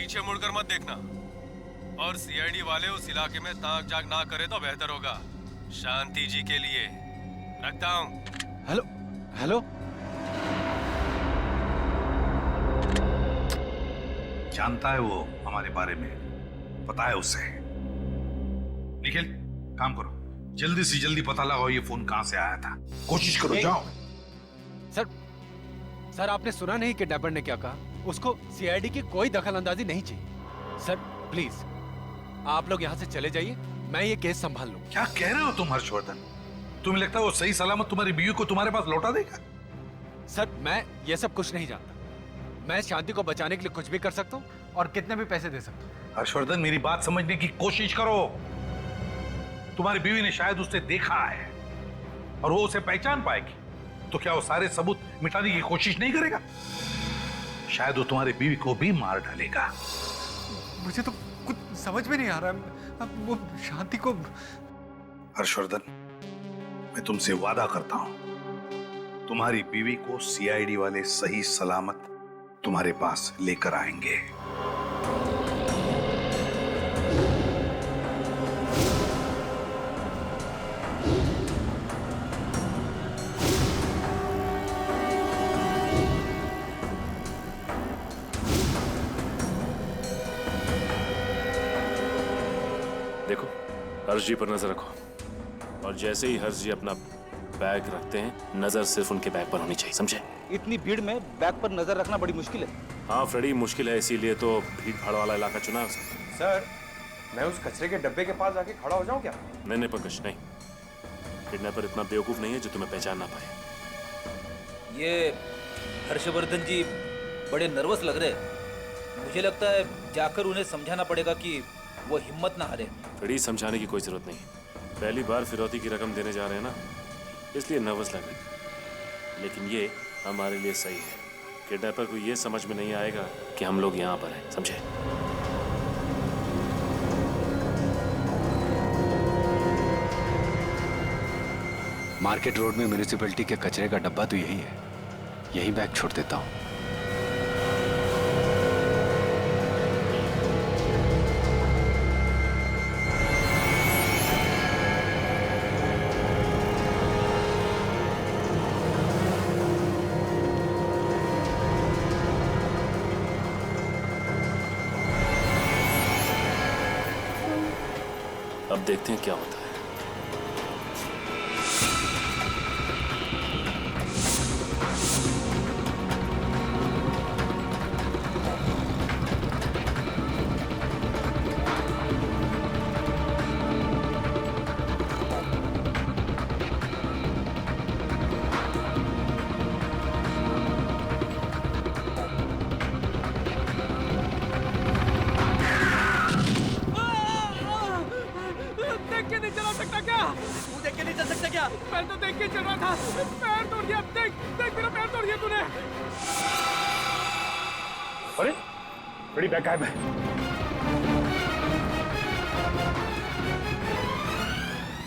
पीछे मुड़कर मत देखना और सीआईडी वाले उस इलाके में ताक जाग ना करे तो बेहतर होगा। शांति जी के लिए रखता हूँ। हेलो हेलो, जानता है वो हमारे बारे में, पता है उसे। निखिल काम करो, जल्दी से जल्दी पता लगाओ ये फोन कहां से आया था। कोशिश करो, जाओ। सर आपने सुना नहीं किडनैपर ने क्या कहा? उसको सीआईडी की कोई दखल अंदाजी नहीं चाहिए। सर प्लीज आप लोग यहाँ से चले जाइए, मैं ये केस संभाल लूं। क्या कह रहे हो तुम हर्षवर्धन? तुम्हें लगता है वो सही सलामत तुम्हारी बीवी को तुम्हारे पास लौटा देगा? सर मैं ये सब कुछ नहीं जानता। मैं शांति को बचाने के लिए कुछ भी कर सकता हूँ और कितने भी पैसे दे सकता हूँ। हर्षवर्धन मेरी बात समझने की कोशिश करो। तुम्हारी बीवी ने शायद उसे देखा है और वो उसे पहचान पाएगी, तो क्या वो सारे सबूत मिटाने की कोशिश नहीं करेगा? शायद वो तुम्हारी बीवी को भी मार डालेगा। मुझे तो कुछ समझ में नहीं आ रहा। अब वो शांति को। हर्षवर्धन मैं तुमसे वादा करता हूं, तुम्हारी बीवी को सीआईडी वाले सही सलामत तुम्हारे पास लेकर आएंगे। देखो हर्ष जी पर नजर रखो, और जैसे ही हर्ष जी अपना बैग रखते हैं नजर सिर्फ उनके बैग पर होनी चाहिए, समझे? इतनी भीड़ में बैग पर नजर रखना बड़ी मुश्किल है। हाँ फ्रेडी, मुश्किल है, इसीलिए तो भीड़ भाड़ वाला इलाका चुना है उसने। सर मैं उस कचरे के डब्बे के पास जाके खड़ा हो जाऊं क्या? नहीं नहीं पंकज नहीं, किडनैपर इतना बेवकूफ नहीं है जो तुम्हें पहचान ना पाए। ये हर्षवर्धन जी बड़े नर्वस लग रहे। मुझे लगता है जाकर उन्हें समझाना पड़ेगा कि वो हिम्मत ना हारे। फ्रेडी समझाने की कोई जरूरत नहीं, पहली बार फिरौती की रकम देने जा रहे हैं ना, इसलिए नर्वस लग रही। लेकिन ये हमारे लिए सही है। किडनैपर को ये समझ में नहीं आएगा कि हम लोग यहाँ पर हैं, समझे? मार्केट रोड में म्यूनिसिपैलिटी के कचरे का डब्बा तो यही है, यही बैग छोड़ देता हूँ। अब देखते हैं क्या होता है। मैं तो देख के चल रहा था, पैर तोड़ दिया। देख देख मेरा पैर तोड़ दिया तूने। अरे बड़ी बैग गायब है।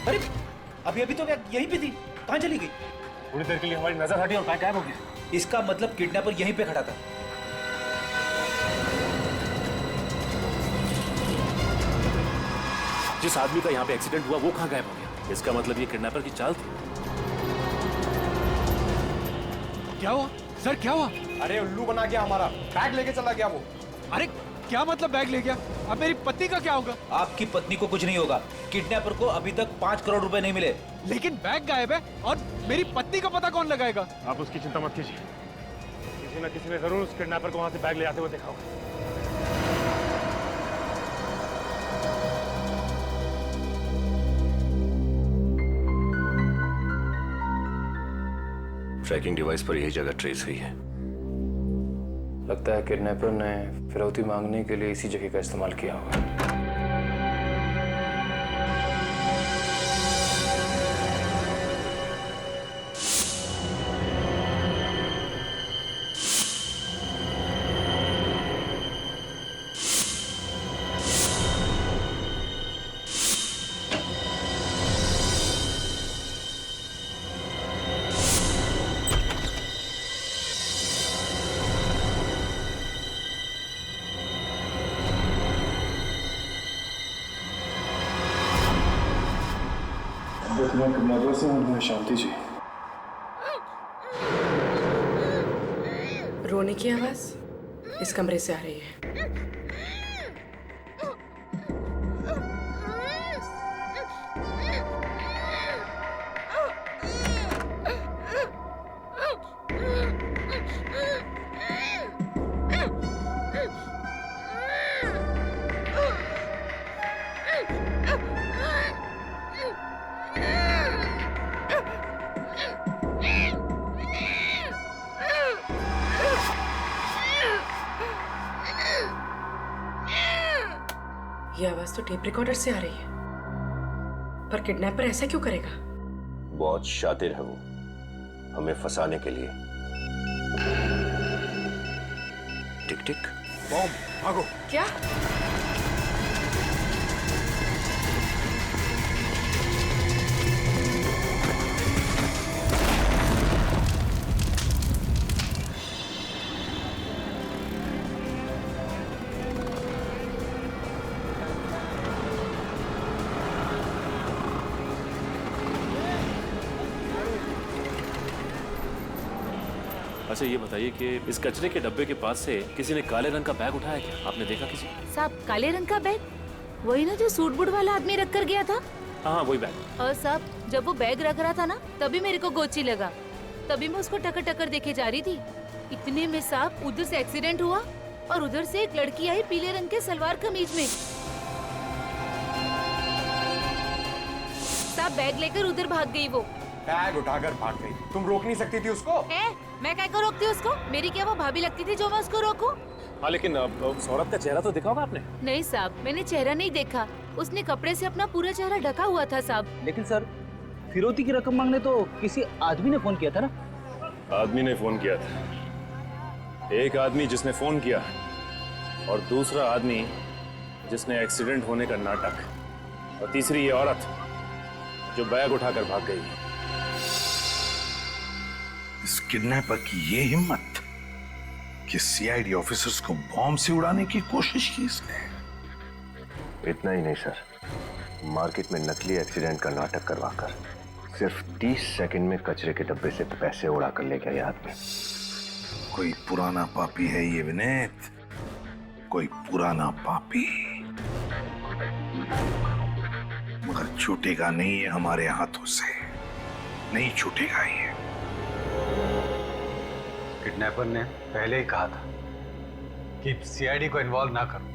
अरे अभी अभी तो बैग यहीं पे थी, कहाँ चली गई? थोड़ी देर के लिए हमारी नजर हटी और बैग गायब हो गया। इसका मतलब किडनैपर यहीं पे खड़ा था। जिस आदमी का यहाँ पे एक्सीडेंट हुआ वो कहाँ गायब हो गया? इसका मतलब ये किडनैपर की चाल थी। क्या हुआ सर, क्या हुआ? अरे उल्लू बना गया हमारा, बैग लेके चला गया वो। अरे क्या मतलब बैग ले गया? अब मेरी पत्नी का क्या होगा? आपकी पत्नी को कुछ नहीं होगा। किडनैपर को अभी तक 5 करोड़ रुपए नहीं मिले। लेकिन बैग गायब है और मेरी पत्नी का पता कौन लगाएगा? आप उसकी चिंता मत कीजिए, किसी न किसी ने जरूर उस किडनैपर को वहां से बैग ले जाते हुए देखा होगा। ट्रैकिंग डिवाइस पर यही जगह ट्रेस हुई है। लगता है किडनैपर ने फिरौती मांगने के लिए इसी जगह का इस्तेमाल किया होगा। मैं किडनैपर से हूँ, मैं शांति जी। रोने की आवाज इस कमरे से आ रही है। ये आवाज तो टेप रिकॉर्डर से आ रही है, पर किडनैपर ऐसा क्यों करेगा? बहुत शातिर है वो हमें फंसाने के लिए। टिक टिक बॉम्ब, भागो। क्या? अच्छा ये बताइए कि इस कचरे के डब्बे के पास से किसी ने काले रंग का बैग उठाया क्या? आपने देखा किसी? साहब काले रंग का बैग? वही ना जो सूट बूट वाला आदमी रख कर गया था? हाँ वही बैग। और साहब जब वो बैग रख रहा था ना तभी मेरे को गोची लगा, तभी मैं उसको टकर टकर देखे जा रही थी। इतने में साहब उधर से एक्सीडेंट हुआ और उधर से एक लड़की आई पीले रंग के सलवार कमीज में। साहब बैग लेकर उधर भाग गई वो। बैग उठाकर भाग गई, तुम रोक नहीं सकती थी उसको? मैं क्या को रोकती उसको? मेरी क्या वो भाभी लगती थी जो मैं उसको रोकूं? हाँ लेकिन सौरभ का चेहरा तो देखा होगा आपने? नहीं साहब मैंने चेहरा नहीं देखा, उसने कपड़े से अपना पूरा चेहरा ढका हुआ था साहब। लेकिन सर फिरौती की रकम मांगने तो किसी आदमी ने फोन किया था ना? आदमी ने फोन किया था, एक आदमी जिसने फोन किया और दूसरा आदमी जिसने एक्सीडेंट होने का नाटक, और तीसरी ये औरत जो बैग उठाकर भाग गई। इस किडनैपर की ये हिम्मत कि सीआईडी ऑफिसर्स को बॉम्ब से उड़ाने की कोशिश की इसने। इतना ही नहीं सर, मार्केट में नकली एक्सीडेंट का नाटक करवाकर सिर्फ 30 सेकंड में कचरे के डब्बे से पैसे उड़ा कर ले गया ये आदमी। कोई पुराना पापी है ये विनीत, कोई पुराना पापी, मगर छूटेगा नहीं है हमारे हाथों से, नहीं छूटेगा ये। किडनैपर ने पहले ही कहा था कि सीआईडी को इन्वॉल्व ना करो।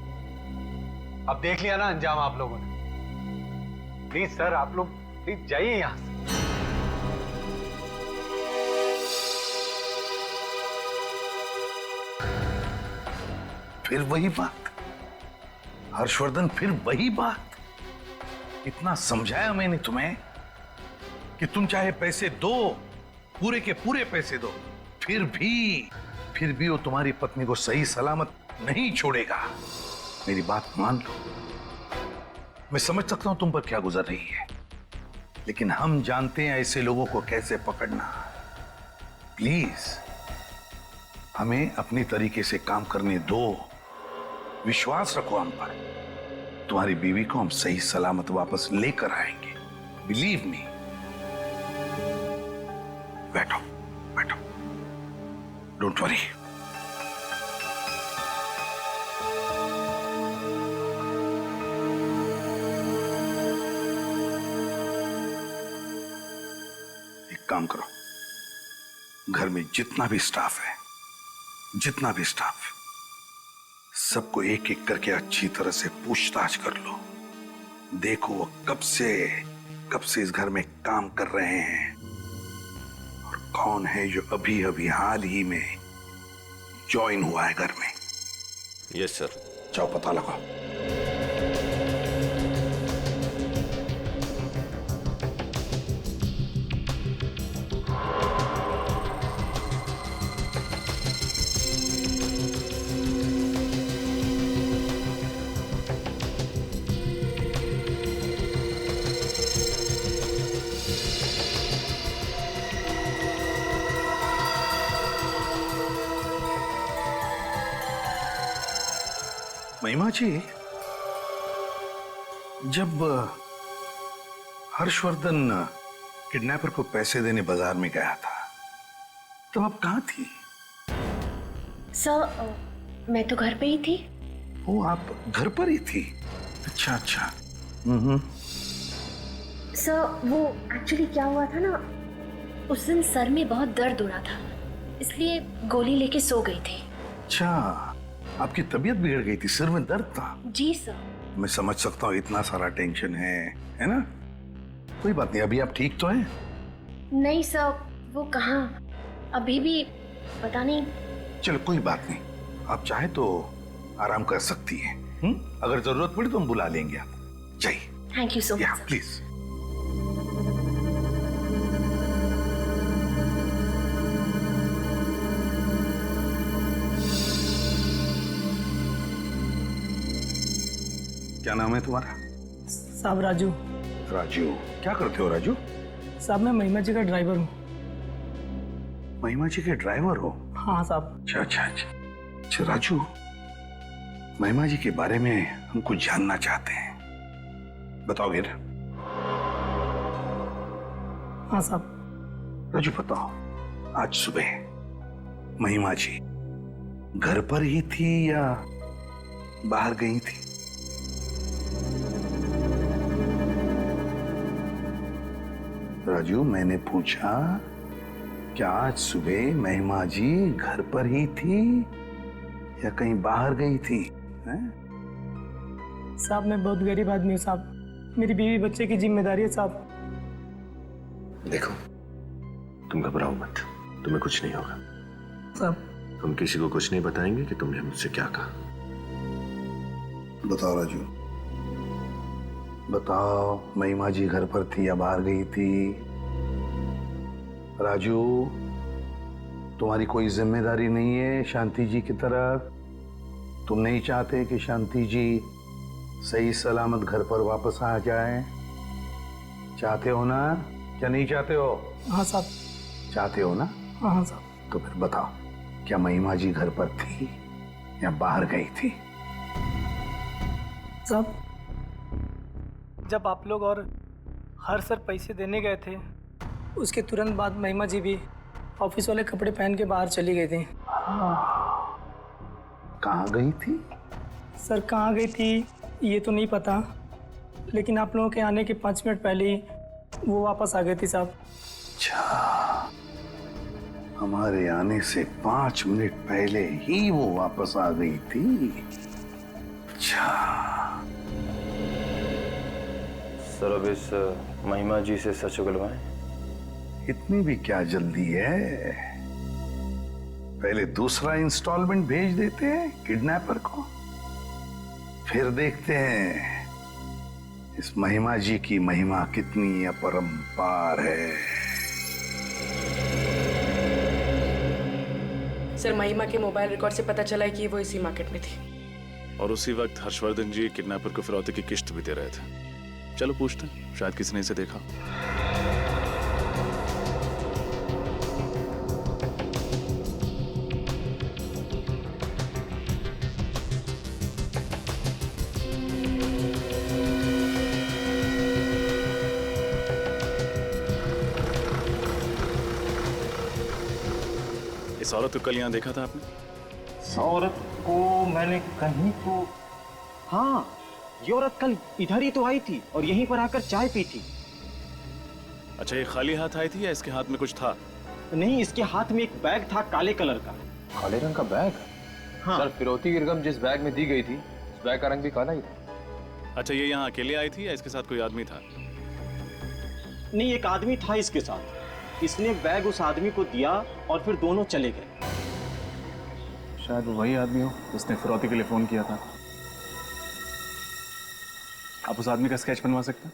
अब देख लिया ना अंजाम आप लोगों ने। प्लीज सर आप लोग प्लीज जाइए यहां से। फिर वही बात हर्षवर्धन, फिर वही बात। इतना समझाया मैंने तुम्हें कि तुम चाहे पैसे दो, पूरे के पूरे पैसे दो, फिर भी वो तुम्हारी पत्नी को सही सलामत नहीं छोड़ेगा। मेरी बात मान लो। मैं समझ सकता हूं तुम पर क्या गुजर रही है, लेकिन हम जानते हैं ऐसे लोगों को कैसे पकड़ना। प्लीज हमें अपनी तरीके से काम करने दो, विश्वास रखो हम पर। तुम्हारी बीवी को हम सही सलामत वापस लेकर आएंगे, बिलीव मी। बैठो बैठो, डोंट वरी। एक काम करो, घर में जितना भी स्टाफ है, सबको एक एक करके अच्छी तरह से पूछताछ कर लो। देखो वो कब से इस घर में काम कर रहे हैं और कौन है जो अभी अभी हाल ही में ज्वाइन हुआ है घर में। Yes sir. जाओ पता लगाओ। महिमा जी, जब हर्षवर्धन किडनैपर को पैसे देने बाजार में गया था, तो आप कहाँ थी? सर मैं तो घर पे ही थी। वो आप घर पर ही थी? अच्छा अच्छा। सर वो एक्चुअली क्या हुआ था ना, उस दिन सर में बहुत दर्द हो रहा था, इसलिए गोली लेके सो गई थी। अच्छा, आपकी तबीयत बिगड़ गई थी, सिर में दर्द था? जी सर। मैं समझ सकता हूँ, इतना सारा टेंशन है ना? कोई बात नहीं, अभी आप ठीक तो हैं? नहीं सर, वो कहाँ, अभी भी पता नहीं। चलो कोई बात नहीं, आप चाहे तो आराम कर सकती हैं। अगर जरूरत पड़ी तो हम बुला लेंगे आप। जाइए। Thank you so much. Please. क्या नाम है तुम्हारा? साहब राजू। राजू, क्या करते हो राजू? साहब मैं महिमा जी का ड्राइवर हूँ। महिमा जी के ड्राइवर हो? हाँ साहब। अच्छा अच्छा अच्छा। अच्छा राजू, महिमा जी के बारे में हम कुछ जानना चाहते हैं, बताओगे ना? हाँ साहब। राजू बताओ, आज सुबह महिमा जी घर पर ही थी या बाहर गई थी? राजू, मैंने पूछा क्या आज सुबह महिमा जी घर पर ही थी या कहीं बाहर गई थी? साहब मैं बहुत गरीब आदमी हूँ साहब, मेरी बीवी बच्चे की जिम्मेदारी है साहब। देखो, तुम घबराओ मत, तुम्हें कुछ नहीं होगा साहब। हम किसी को कुछ नहीं बताएंगे कि तुमने मुझसे क्या कहा। बताओ राजू, बताओ, महिमा जी घर पर थी या बाहर गई थी? राजू, तुम्हारी कोई जिम्मेदारी नहीं है शांति जी की तरफ? तुम नहीं चाहते कि शांति जी सही सलामत घर पर वापस आ जाए? चाहते हो ना, क्या नहीं चाहते हो? हाँ साहब। चाहते हो ना? हाँ साहब। तो फिर बताओ, क्या महिमा जी घर पर थी या बाहर गई थी? साहब, जब आप लोग और हर सर पैसे देने गए थे, उसके तुरंत बाद महिमा जी भी ऑफिस वाले कपड़े पहन के बाहर चली गई थी। कहाँ गई थी? सर कहाँ गई थी ये तो नहीं पता, लेकिन आप लोगों के आने के 5 मिनट पहले ही वो वापस आ गई थी साहब। अच्छा, हमारे आने से 5 मिनट पहले ही वो वापस आ गई थी? अच्छा। सर अब इस महिमा जी से सच उगलवाएं। इतनी भी क्या जल्दी है? पहले दूसरा इंस्टॉलमेंट भेज देते हैं किडनैपर को, फिर देखते हैं इस महिमा जी की महिमा कितनी अपरंपार है। सर महिमा के मोबाइल रिकॉर्ड से पता चला है कि वो इसी मार्केट में थी। और उसी वक्त हर्षवर्धन जी किडनैपर को फिरौती की किश्त भी दे रहे थे। चलो पूछते हैं, शायद किसी ने इसे देखा। इस औरत को कल यहाँ देखा था आपने? इस औरत को मैंने कहीं तो, हाँ, ये औरत कल इधर ही तो आई थी और यहीं पर आकर चाय पी थी। अच्छा, ये खाली हाथ आई थी या इसके हाथ में कुछ था? नहीं, इसके हाथ में एक बैग था काले कलर का। काले रंग का बैग? हाँ। सर फिरौती की रकम जिस बैग में दी गई थी, उस बैग का रंग भी काला ही था। अच्छा, ये यहाँ अकेले आई थी या इसके साथ कोई आदमी था? नहीं, एक आदमी था इसके साथ। इसने बैग उस आदमी को दिया और फिर दोनों चले गए। शायद वो वही आदमी हो जिसने फिरौती के लिए फोन किया था। आप उस आदमी का स्केच बनवा सकते हैं?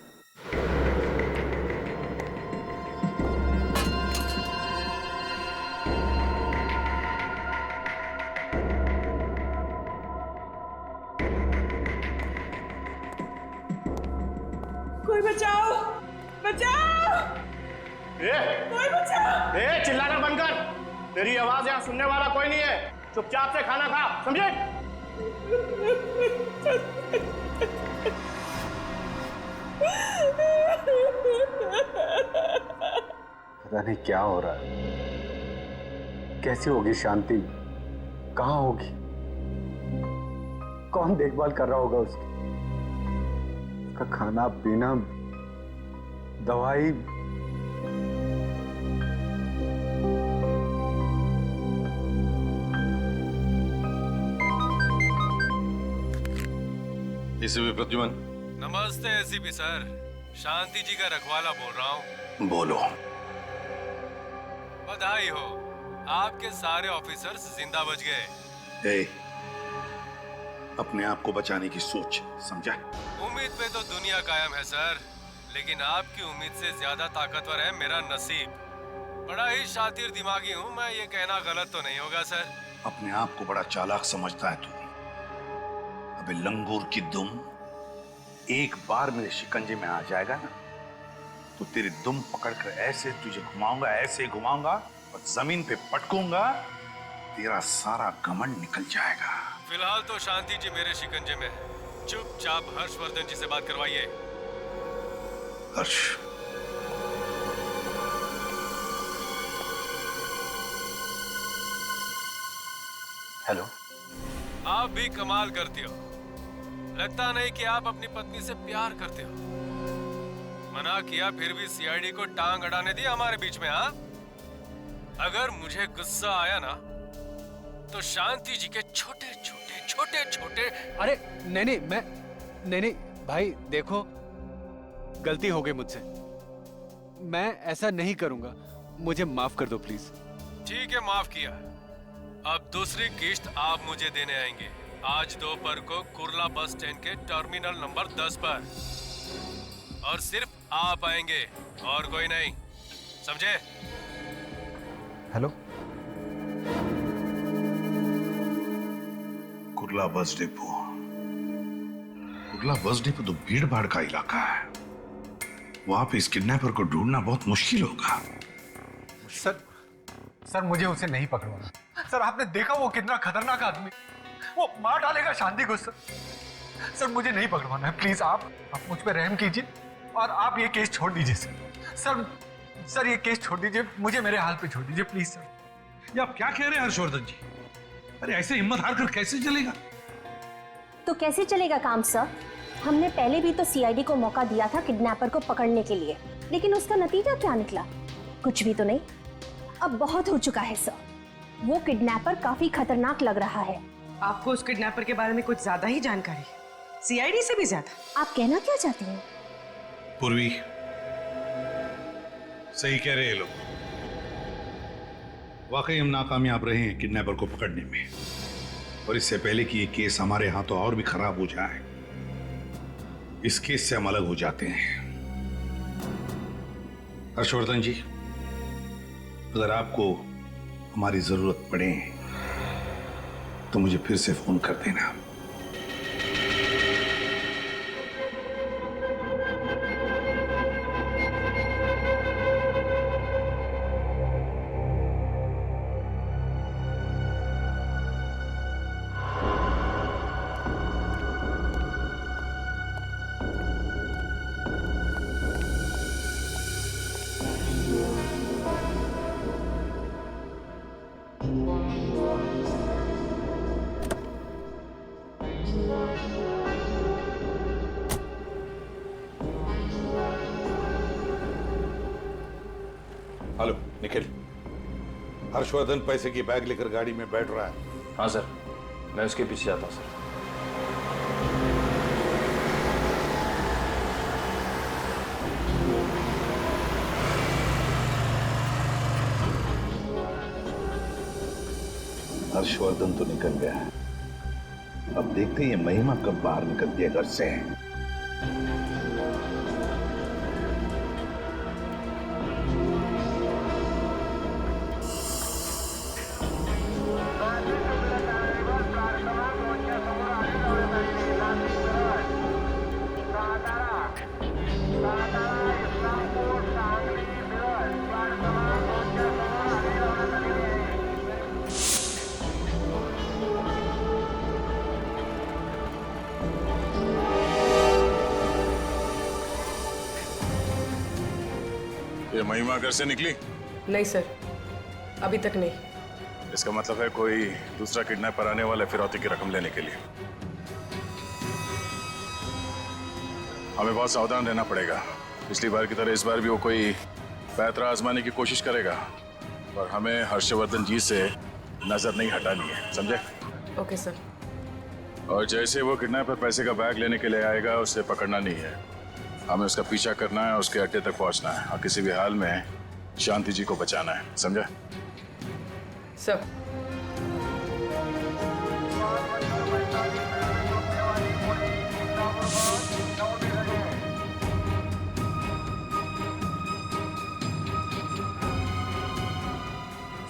कोई बचाओ, बचाओ, कोई बचाओ। चिल्लाना बंद कर, तेरी आवाज यहाँ सुनने वाला कोई नहीं है। चुपचाप से खाना खा, समझे? क्या हो रहा है? कैसी होगी शांति? कहाँ होगी? कौन देखभाल कर रहा होगा उसकी? उसका खाना पीना, दवाई। एसीपी प्रद्युमन। नमस्ते एसीपी सर, शांति जी का रखवाला बोल रहा हूँ। बोलो। बधाई हो, आपके सारे ऑफिसर्स जिंदा बच गए। ए, अपने आप को बचाने की सोच, समझा? उम्मीद पे तो दुनिया कायम है सर, लेकिन आपकी उम्मीद से ज्यादा ताकतवर है मेरा नसीब। बड़ा ही शातिर दिमागी हूँ मैं, ये कहना गलत तो नहीं होगा सर? अपने आप को बड़ा चालाक समझता है तू। अबे लंगूर की दुम, एक बार मेरे शिकंजे में आ जाएगा ना, तो तेरी दुम पकड़कर ऐसे तुझे घुमाऊंगा, ऐसे घुमाऊंगा और जमीन पे पटकूंगा, तेरा सारा घमंड निकल जाएगा। फिलहाल तो शांति जी मेरे शिकंजे में है। चुपचाप हर्षवर्धन जी से बात करवाइए। हर्ष, हेलो। आप भी कमाल करते हो, लगता नहीं कि आप अपनी पत्नी से प्यार करते हो। मना किया फिर भी सीआईडी को टांग अड़ाने दी हमारे बीच में। हाँ, अगर मुझे गुस्सा आया ना तो शांति जी के छोटे छोटे। अरे नहीं भाई, देखो गलती हो गई मुझसे, मैं ऐसा नहीं करूंगा, मुझे माफ कर दो प्लीज। ठीक है, माफ किया। अब दूसरी किस्त आप मुझे देने आएंगे आज दोपहर को कुर्ला बस स्टैंड के टर्मिनल नंबर 10 पर, और सिर्फ आप आएंगे और कोई नहीं, समझे? Hello. Kurla bus depot. Kurla bus depot तो भीड़ भाड़ का इलाका है, वहां पे इस किडनैपर को ढूंढना बहुत मुश्किल होगा। सर मुझे उसे नहीं पकड़वाना। सर आपने देखा वो कितना खतरनाक आदमी, वो मार डालेगा शांति को। सर मुझे नहीं पकड़वाना है, प्लीज आप मुझ पर रहम कीजिए और आप ये केस छोड़ दीजिए सर ये केस छोड़ दीजिए, मुझे मेरे हाल पे छोड़ दीजिए प्लीज सर। ये आप क्या कह रहे हैं हर्षवर्धन जी? अरे ऐसे हिम्मत हार कर कैसे चलेगा? तो कैसे चलेगा काम सर? हमने पहले भी तो सीआईडी को मौका दिया था किडनैपर को पकड़ने के लिए, लेकिन उसका नतीजा क्या निकला? कुछ भी तो नहीं। अब बहुत हो चुका है सर, वो किडनैपर काफी खतरनाक लग रहा है। आपको उस किडनैपर के बारे में कुछ ज्यादा ही जानकारी है, सीआईडी से भी ज्यादा। आप कहना क्या चाहती हैं? पूर्वी, सही कह रहे हैं लोग, वाकई हम नाकामयाब रहे हैं किडनैपर को पकड़ने में, और इससे पहले कि ये केस हमारे हाथों और भी खराब हो जाए, इस केस से हम अलग हो जाते हैं। हर्षवर्धन जी, अगर आपको हमारी जरूरत पड़े तो मुझे फिर से फोन कर देना। हेलो निखिल, हर्षवर्धन पैसे की बैग लेकर गाड़ी में बैठ रहा है। हाँ सर, मैं उसके पीछे जाता हूँ सर। हर्षवर्धन तो निकल गया है, अब देखते हैं ये महिमा कब बाहर निकलती है घर से। ये महिमा घर से निकली? नहीं सर, अभी तक नहीं। इसका मतलब है कोई दूसरा किडनैपर आने वाला है फिरौती की रकम लेने के लिए। हमें बहुत सावधान रहना पड़ेगा। पिछली बार की तरह इस बार भी वो कोई पैतरा आजमाने की कोशिश करेगा, पर हमें हर्षवर्धन जी से नजर नहीं हटानी है, समझे? Okay sir. और जैसे वो किडनैपर पैसे का बैग लेने के लिए आएगा, उसे पकड़ना नहीं है, हमें उसका पीछा करना है, उसके अड्डे तक पहुंचना है और किसी भी हाल में शांति जी को बचाना है, समझे? सर।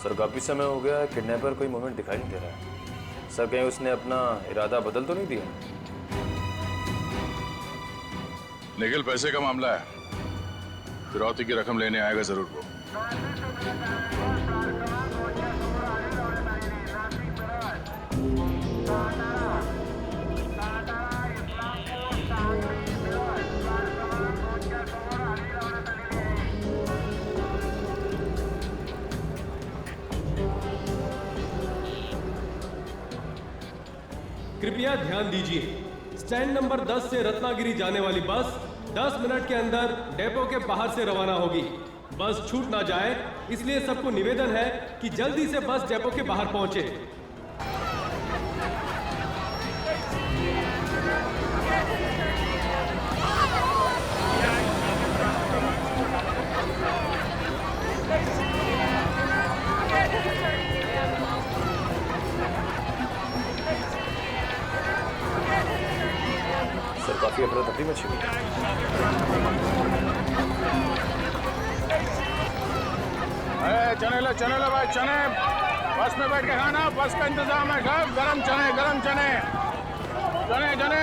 सर काफी समय हो गया, किडनैपर कोई मूवमेंट दिखाई नहीं दे रहा है। सर कहीं उसने अपना इरादा बदल तो नहीं दिया? निखिल, पैसे का मामला है, फिरौती की रकम लेने आएगा जरूर वो। कृपया ध्यान दीजिए, स्टैंड नंबर 10 से रत्नागिरी जाने वाली बस 10 मिनट के अंदर डेपो के बाहर से रवाना होगी। बस छूट ना जाए, इसलिए सबको निवेदन है कि जल्दी से बस डेपो के बाहर पहुंचे। सर काफी अफरा तफरी मची हुई है। चने लो भाई, चने बस में बैठ के खाना, बस का इंतजाम है सब। गरम चने, गरम चने, चने चने।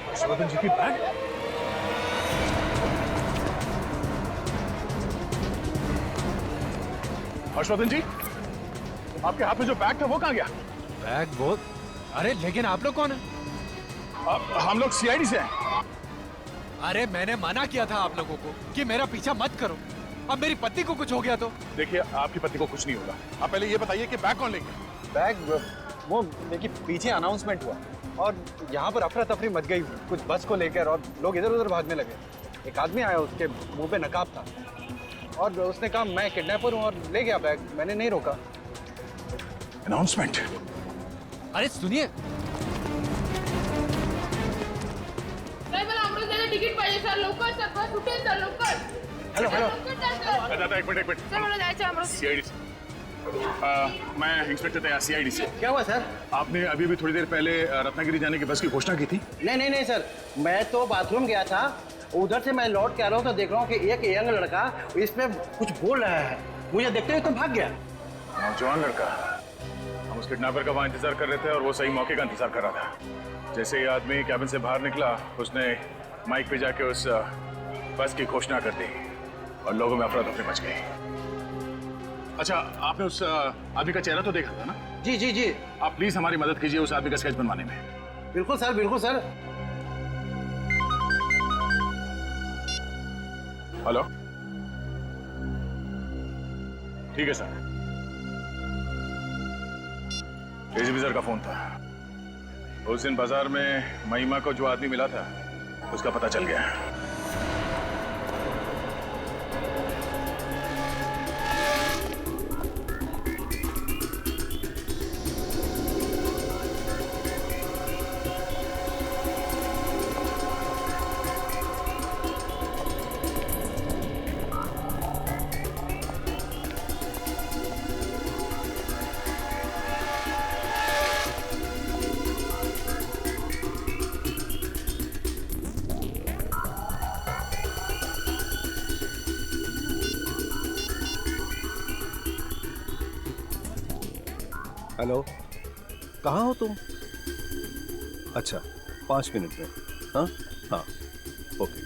हर्षवर्धन जी की बैग? हर्षवर्धन जी, आपके हाथ में जो बैग था वो कहाँ गया? बैग वो? अरे लेकिन आप लोग कौन है? हम लोग सीआईडी से हैं। अरे मैंने मना किया था आप लोगों को कि मेरा पीछा मत करो। अब मेरी पत्नी को कुछ हो गया तो? देखिए, आपकी पत्नी को कुछ नहीं होगा। आप पहले ये बताइए कि बैग कौन ले गया? बैग वो देखिए पीछे अनाउंसमेंट हुआ और यहाँ पर अफरा तफरी मच गई कुछ बस को लेकर और लोग इधर उधर भागने लगे। एक आदमी आया, उसके मुंह पे नकाब था और उसने कहा मैं किडनैपर हूँ और ले गया बैग। मैंने नहीं रोका। अनाउंसमेंट? अरे सुनिए, तिकीट पाहिजे सर, लवकर सर, बस उठेल सर, लवकर। हेलो हेलो, दादा एक मिनट। सर मला जायचं अमृत। सीआईडी से मैं इंस्पेक्टर तैयार सीआईडी से। क्या हुआ सर? आपने अभी भी थोड़ी देर पहले रत्नागिरी जाने की बस की घोषणा की थी। नहीं सर, मैं तो बाथरूम गया था, उधर से मैं लौट के आ रहा हूँ तो देख रहा हूँ कि एक यंग लड़का इसमें कुछ बोल रहा है। मुझे देखते हुए तो भाग गया। नौजवान लड़का? हम उस किडनैपर का वहाँ इंतजार कर रहे थे और वो सही मौके का इंतजार कर रहा था। जैसे ये आदमी कैबिन से बाहर निकला, उसने माइक पे जाके उस बस की घोषणा कर दी और लोगों में अफरा तफरी मच गई। अच्छा, आपने उस आदमी का चेहरा तो देखा था ना? जी। आप प्लीज हमारी मदद कीजिए उस आदमी का स्केच बनवाने में। बिल्कुल सर, बिल्कुल सर। हेलो, ठीक है सर। एजीपी सर का फोन था। उस दिन बाजार में महिमा को जो आदमी मिला था उसका पता चल गया। हेलो, कहाँ हो तुम? अच्छा, 5 मिनट में। हाँ, ओके।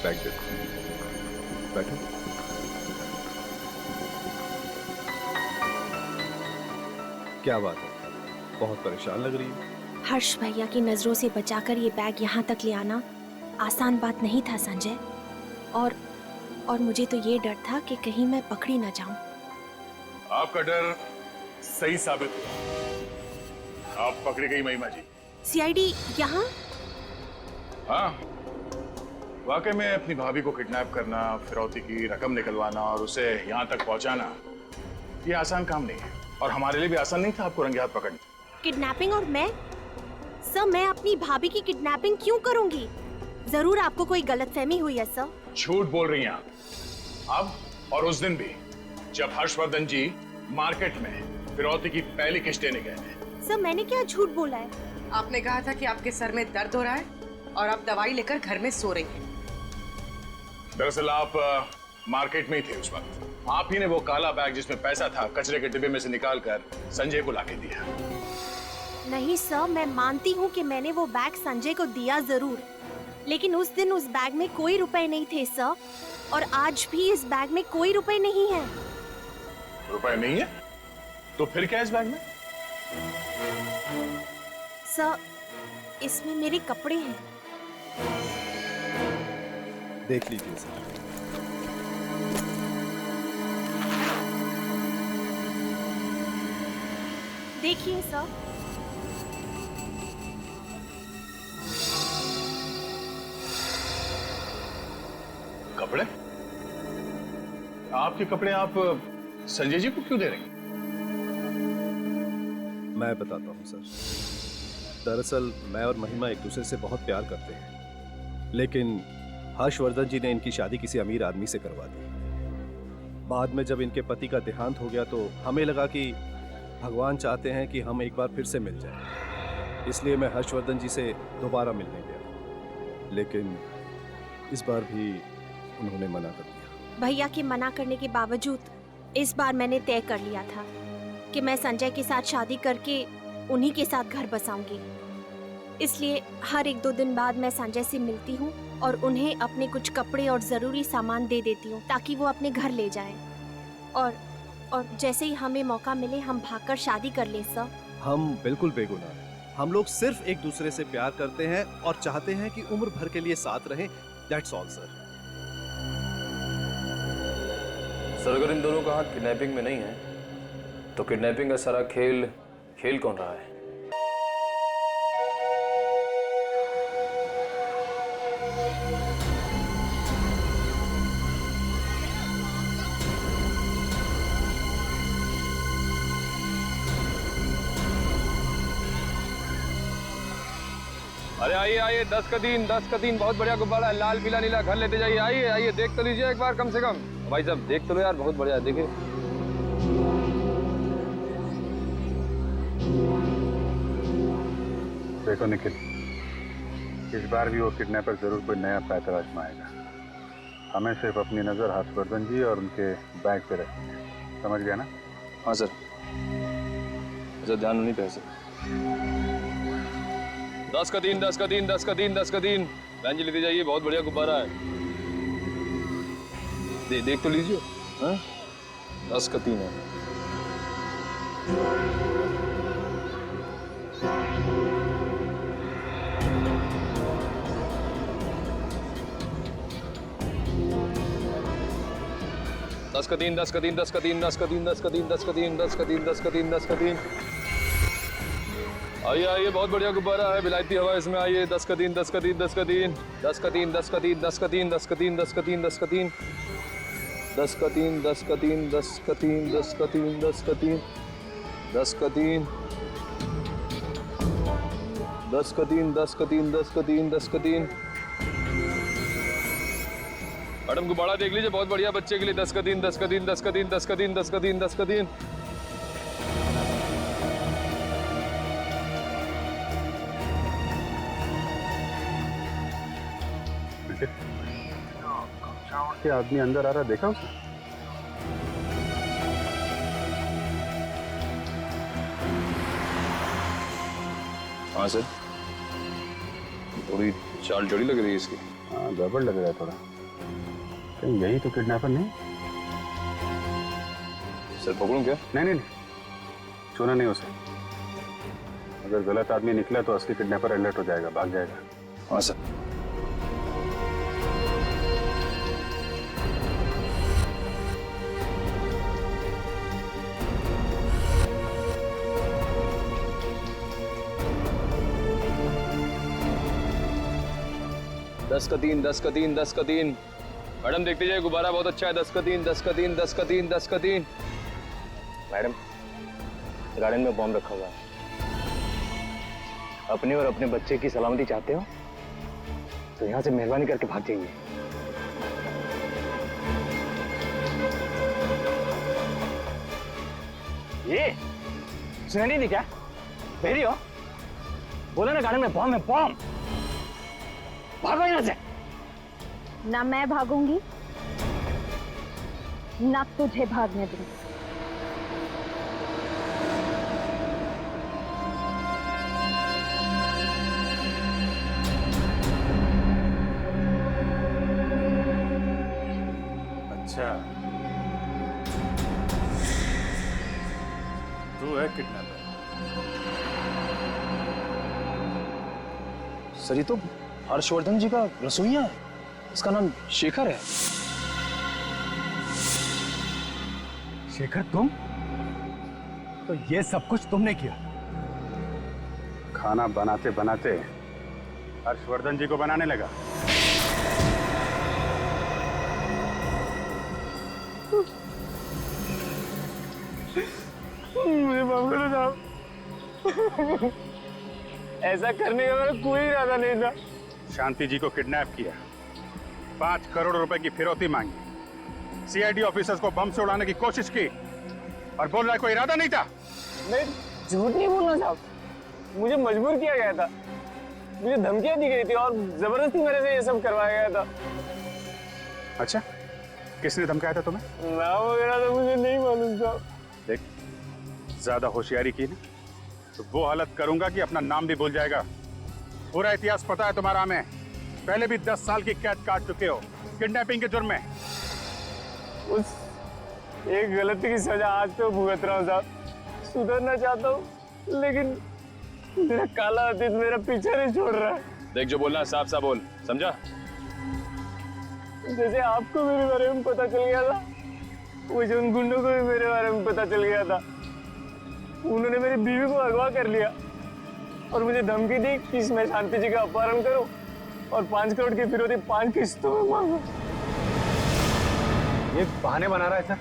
बैग देखो, बैठो। क्या बात है, बहुत परेशान लग रही है। हर्ष भैया की नजरों से बचाकर ये बैग यहाँ तक ले आना आसान बात नहीं था संजय। और मुझे तो ये डर था कि कहीं मैं पकड़ी ना जाऊं। आपका डर सही साबित हुआ, आप पकड़ी गई महिमा जी। सीआईडी यहाँ? हाँ, वाकई में अपनी भाभी को किडनैप करना, फिरौती की रकम निकलवाना और उसे यहाँ तक पहुँचाना, ये आसान काम नहीं है और हमारे लिए भी आसान नहीं था आपको रंगे हाथ पकड़ना। किडनैपिंग? और मैं सर, मैं अपनी भाभी की किडनैपिंग क्यों करूंगी? जरूर आपको कोई गलतफहमी हुई है सर। झूठ बोल रही हैं आप। अब और उस दिन भी जब हर्षवर्धन जी मार्केट में फिरौती की पहली किस्त देने गए थे। सर मैंने क्या झूठ बोला है? आपने कहा था कि आपके सर में दर्द हो रहा है और आप दवाई लेकर घर में सो रही हैं। दरअसल आप मार्केट में ही थे उस वक्त। आप ही ने वो काला बैग जिसमें पैसा था कचरे के डिब्बे में से निकालकर संजय को लाके दिया। नहीं सर, मैं मानती हूँ कि मैंने वो बैग संजय को दिया जरूर, लेकिन उस दिन उस बैग में कोई रुपए नहीं थे सर, और आज भी इस बैग में कोई रुपए नहीं है। रुपए नहीं है? तो फिर क्या इस बैग में? सर, इसमें मेरे कपड़े हैं। देख लीजिए सर। देखिए सर। कपड़े? आपके कपड़े आप संजय जी को क्यों दे रही हैं? मैं बताता हूँ सर। दरअसल मैं और महिमा एक दूसरे से बहुत प्यार करते हैं, लेकिन हर्षवर्धन जी ने इनकी शादी किसी अमीर आदमी से करवा दी। बाद में जब इनके पति का देहांत हो गया तो हमें लगा कि भगवान चाहते हैं कि हम एक बार फिर से मिल जाएं। इसलिए मैं हर्षवर्धन जी से दोबारा मिलने गया, लेकिन इस बार भी उन्होंने मना कर दिया। भैया के मना करने के बावजूद इस बार मैंने तय कर लिया था कि मैं संजय के साथ शादी करके उन्हीं के साथ घर बसाऊंगी। इसलिए हर 1-2 दिन बाद मैं संजय से मिलती हूँ और उन्हें अपने कुछ कपड़े और जरूरी सामान दे देती हूँ ताकि वो अपने घर ले जाएं। और जैसे ही हमें मौका मिले हम भागकर शादी कर लें सर। हम बिल्कुल बेगुनाह हैं। हम लोग सिर्फ एक दूसरे से प्यार करते हैं और चाहते हैं कि उम्र भर के लिए साथ रहें। That's all sir. सर, अगर इन दोनों का हाथ किडनैपिंग में नहीं है तो किडनैपिंग का सारा खेल कौन रहा है? अरे आइए आइए, 10 का दिन बहुत बढ़िया गुब्बारा है, लाल पीला नीला, घर लेते जाइए। आइए आइए, देख तो लीजिए एक बार कम से कम। भाई साहब देख तो लो यार, बहुत बढ़िया है, देखिए। देखो निखिल, इस बार भी वो किडनैपर जरूर कोई नया पैतरा आजमाएगा। हमें सिर्फ अपनी नजर हर्षवर्धन जी और उनके बैग पे रखनी है, समझ गया ना? हाँ सर, सर ध्यान नहीं पे सर। 10 का दिन बहन जी लेते जाइए, बहुत बढ़िया गुब्बारा है। देख तो लीजिए। हाँ, 10 का 3 है। आइए आइए, बहुत बढ़िया गुब्बारा है, विलायती हवा इसमें। आइए, 10 का दिन। मैडम गुब्बारा देख लीजिए, बहुत बढ़िया बच्चे के लिए। 10 का दिन। के आदमी अंदर आ रहा, देखा उसने? हाँ सर, थोड़ी चाल जोड़ी लग रही है इसकी। हाँ, गड़बड़ लग रहा है थोड़ा। कहीं यही तो किडनैपर नहीं? सर पकड़ूं क्या? नहीं नहीं नहीं, छूना नहीं उसे। अगर गलत आदमी निकला तो असली किडनैपर अलर्ट हो जाएगा, भाग जाएगा। हाँ सर। दस का तीन, 10 का 3, 10 का 3। मैडम देखते जाइए, गुब्बारा बहुत अच्छा है। 10 का 3, 10 का 3, 10 का 3, 10 का 3। मैडम, गार्डन में बॉम्ब रखा हुआ है। अपने और अपने बच्चे की सलामती चाहते हो तो यहाँ से मेहरबानी करके भाग जाइए। ये सुनाई नहीं क्या? बहरी हो? बोला ना गार्डन में बॉम्ब है, बॉम्ब। भागो यहाँ से। ना मैं भागूंगी ना तुझे भागने दूंगी। अच्छा, तू है किडनैपर? सर ये तो हर्षवर्धन जी का रसोइया है। इसका नाम शेखर है। शेखर तुम? तो ये सब कुछ तुमने किया? खाना बनाते बनाते हर्षवर्धन जी को बनाने लगा। मुझे माफ करो साहब, ऐसा करने का मेरा कोई इरादा नहीं था। शांति जी को किडनैप किया, 5 करोड़ रुपए की फिरौती मांगी, सीआईडी ऑफिसर्स को बम से उड़ाने की कोशिश की और बोल रहा है कोई इरादा नहीं था। मैं झूठ नहीं बोलना साहब, मुझे मजबूर किया गया था। मुझे धमकियां दी गई थी और जबरदस्ती मेरे से ये सब करवाया गया था। अच्छा, किसने धमकाया था तुम्हें? नाम वगैरह तो मुझे नहीं मालूम था। देख, ज्यादा होशियारी की ना तो वो हालत करूंगा कि अपना नाम भी भूल जाएगा। पूरा इतिहास पता है तुम्हारा हमें। पहले भी 10 साल की कैद काट चुके हो किडनैपिंग के जुर्म में। उस एक गलती की सजा आज तो भुगत रहा हूँ साहब। सुधरना चाहता हूँ लेकिन मेरा काला अतीत मेरा पीछा नहीं छोड़ रहा है। देख, जो बोलना साफ साफ बोल, समझा? जैसे आपको मेरे बारे में पता चल गया था, वैसे उन गुंडों को भी मेरे बारे में पता चल गया था। उन्होंने मेरी बीवी को अगवा कर लिया और मुझे धमकी दी कि मैं शांति जी का अपहरण करूं और 5 करोड़ की फिरौती 5 किस्तों में मांगू। ये बहाने बना रहा है सर,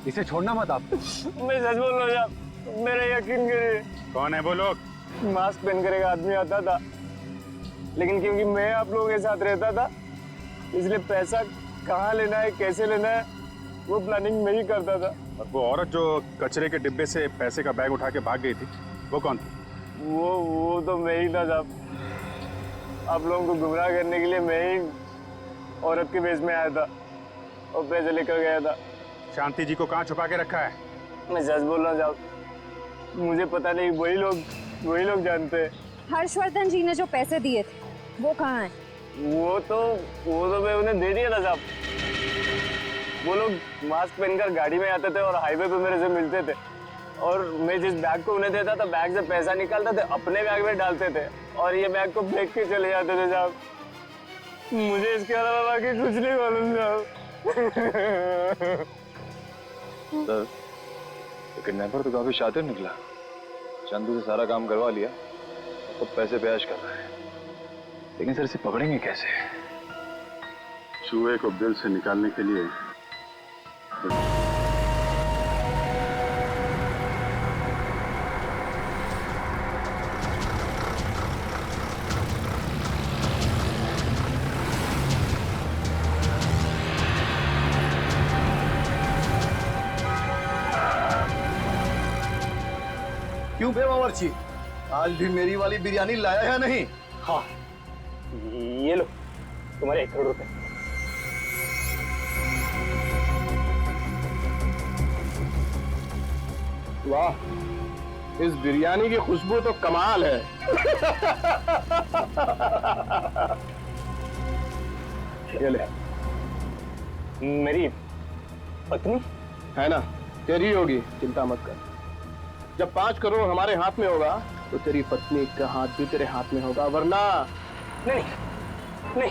इसे छोड़ना मत आप। मैं सच बोल रहा हूँ, मेरा यकीन करिए। कौन है वो लोग? मास्क पहन कर एक आदमी आता था, लेकिन क्योंकि मैं आप लोगों के साथ रहता था इसलिए पैसा कहाँ लेना है, कैसे लेना है, वो प्लानिंग मैं ही करता था। और वो औरत जो कचरे के डिब्बे से पैसे का बैग उठा के भाग गई थी, वो कौन थी? वो तो मैं ही था साहब। आप लोगों को गुमराह करने के लिए मैं ही औरत के वेश में आया था और पैसे लेकर गया था। शांति जी को कहाँ छुपा के रखा है? मैं सच बोल रहा हूँ साहब, मुझे पता नहीं, वही लोग जानते हैं। हर्षवर्धन जी ने जो पैसे दिए थे वो कहाँ है? वो तो मैं उन्हें दे दिया था साहब। वो लोग मास्क पहनकर गाड़ी में आते थे और हाईवे पे मेरे से मिलते थे और मैं जिस बैग को उन्हें देता था, बैग से पैसा निकालते थे, अपने बैग में डालते थे और ये बैग को फेंक के चले जाते थे साहब। मुझे इसके अलावा बाकी कुछ नहीं मालूम साहब। सर, किडनैपर तो काफी शातिर निकला। चंदू से सारा काम करवा लिया तो पैसे पे ऐश कर रहा है, लेकिन सर इसे पकड़ेंगे कैसे? चूहे को बिल से निकालने के लिए क्यों बे बावर्ची, आज भी मेरी वाली बिरयानी लाया है नहीं? हाँ, ये लो तुम्हारे 1 करोड़ रुपए। वाह, इस बिरयानी की खुशबू तो कमाल है। ये ले। मेरी पत्नी है ना, तेरी होगी, चिंता मत कर। जब 5 करोड़ हमारे हाथ में होगा तो तेरी पत्नी का हाथ भी तेरे हाथ में होगा, वरना नहीं नहीं,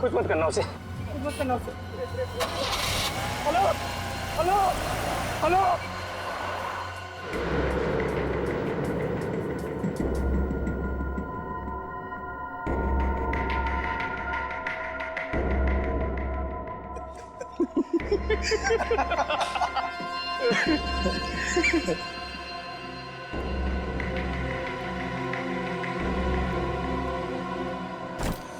कुछ मत करना उसे। Hello hello hello.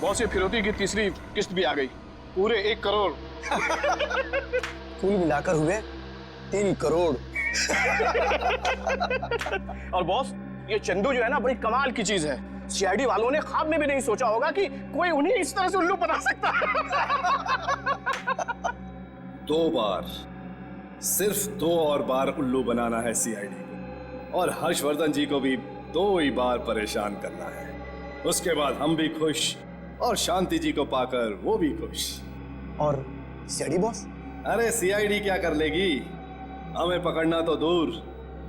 बॉस, ये फिरौती की तीसरी किस्त भी आ गई, पूरे 1 करोड़। कुल मिलाकर हुए 3 करोड़। और बॉस, ये चंदू जो है ना, बड़ी कमाल की चीज है। सीआईडी वालों ने ख्वाब में भी नहीं सोचा होगा कि कोई उन्हें इस तरह से उल्लू बना सकता। 2 बार, सिर्फ 2 और बार उल्लू बनाना है सीआईडी को, और हर्षवर्धन जी को भी 2 ही बार परेशान करना है। उसके बाद हम भी खुश, और शांति जी को पाकर वो भी खुश। और सीआईडी बॉस? अरे सीआईडी क्या कर लेगी, हमें पकड़ना तो दूर,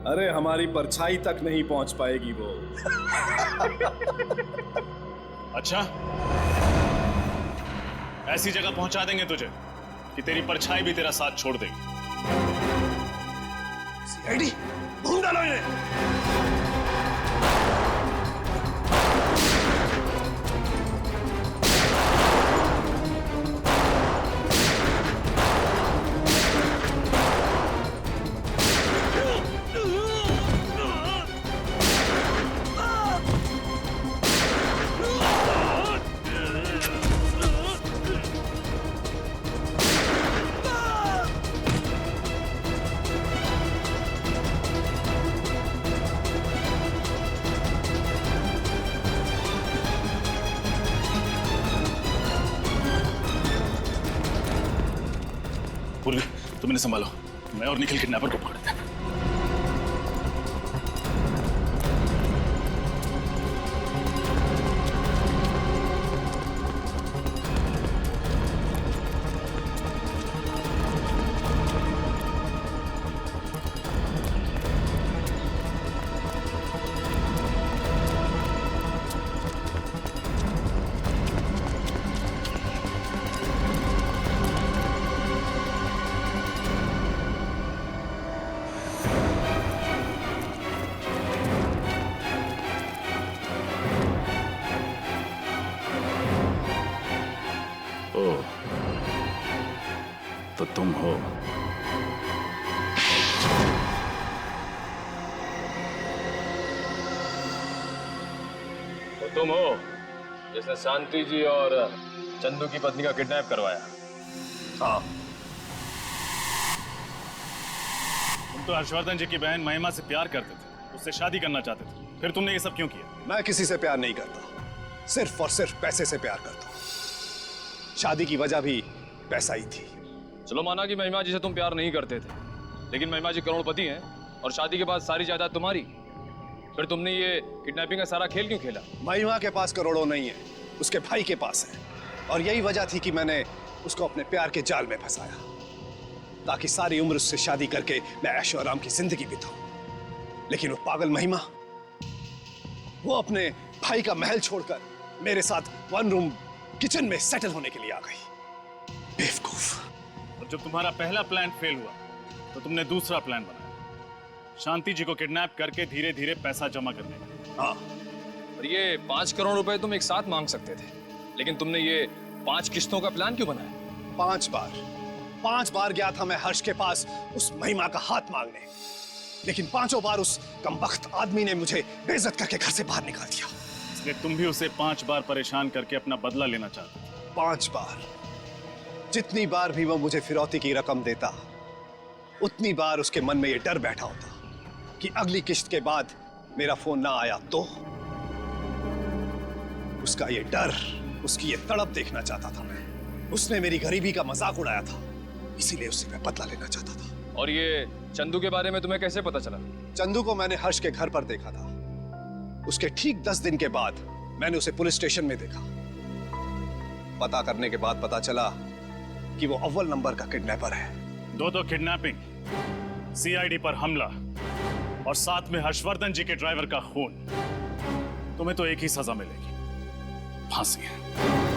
अरे हमारी परछाई तक नहीं पहुंच पाएगी वो। अच्छा, ऐसी जगह पहुंचा देंगे तुझे कि तेरी परछाई भी तेरा साथ छोड़ देगी। सीआईडी, ढूंढ डालो इन्हें। पूर्वी, तुम इन्हें संभालो, मैं और निखिल किडनैपर को पकड़ते हैं। तो तुम हो। तो तुम हो जिसने शांति जी और चंदू की पत्नी का किडनैप करवाया? हाँ। तुम तो हर्षवर्धन जी की बहन महिमा से प्यार करते थे, उससे शादी करना चाहते थे, फिर तुमने ये सब क्यों किया? मैं किसी से प्यार नहीं करता, सिर्फ और सिर्फ पैसे से प्यार करता हूँ। शादी की वजह भी पैसा ही थी। चलो माना कि महिमा जी से तुम प्यार नहीं करते थे, लेकिन महिमा जी करोड़पति हैं और शादी के बाद सारी जायदाद तुम्हारी, फिर तुमने ये किडनैपिंग का सारा खेल क्यों खेला? महिमा के पास करोड़ों नहीं है, उसके भाई के पास है, और यही वजह थी कि मैंने उसको अपने प्यार के जाल में फंसाया, ताकि सारी उम्र उससे शादी करके मैं ऐशो आराम की जिंदगी बिताऊं। लेकिन वो पागल महिमा, वो अपने भाई का महल छोड़कर मेरे साथ 1 रूम किचन में सेटल होने के लिए आ गई। बेवकूफ। और जब तुम्हारा पहला प्लान फेल हुआ तो तुमने दूसरा प्लान बनाया, शांति जी को किडनैप करके धीरे धीरे पैसा जमा करने का। हाँ, और ये 5 करोड़ रुपए तुम एक साथ मांग सकते थे, लेकिन तुमने ये 5 किस्तों का प्लान क्यों बनाया? 5 बार गया था मैं हर्ष के पास उस महिमा का हाथ मांगने, लेकिन 5 बार उस कमबख्त आदमी ने मुझे बेइज्जत करके घर से बाहर निकाल दिया। इसलिए तुम भी उसे 5 बार परेशान करके अपना बदला लेना चाहते थे। 5 बार। जितनी बार भी वो मुझे फिरौती की रकम देता, उतनी बार उसके मन में ये डर बैठा होता कि अगली किस्त के बाद मेरा फोन ना आया तो। उसका ये डर, उसकी ये तड़प देखना चाहता था मैं। उसने मेरी गरीबी का मजाक उड़ाया था, इसीलिए उससे मैं बदला लेना चाहता था। और ये चंदू के बारे में तुम्हें कैसे पता चला? चंदू को मैंने हर्ष के घर पर देखा था। उसके ठीक 10 दिन के बाद मैंने उसे पुलिस स्टेशन में देखा। पता करने के बाद पता चला कि वो अव्वल नंबर का किडनैपर है। दो किडनैपिंग, सीआईडी पर हमला और साथ में हर्षवर्धन जी के ड्राइवर का खून। तुम्हें तो एक ही सजा मिलेगी, फांसी।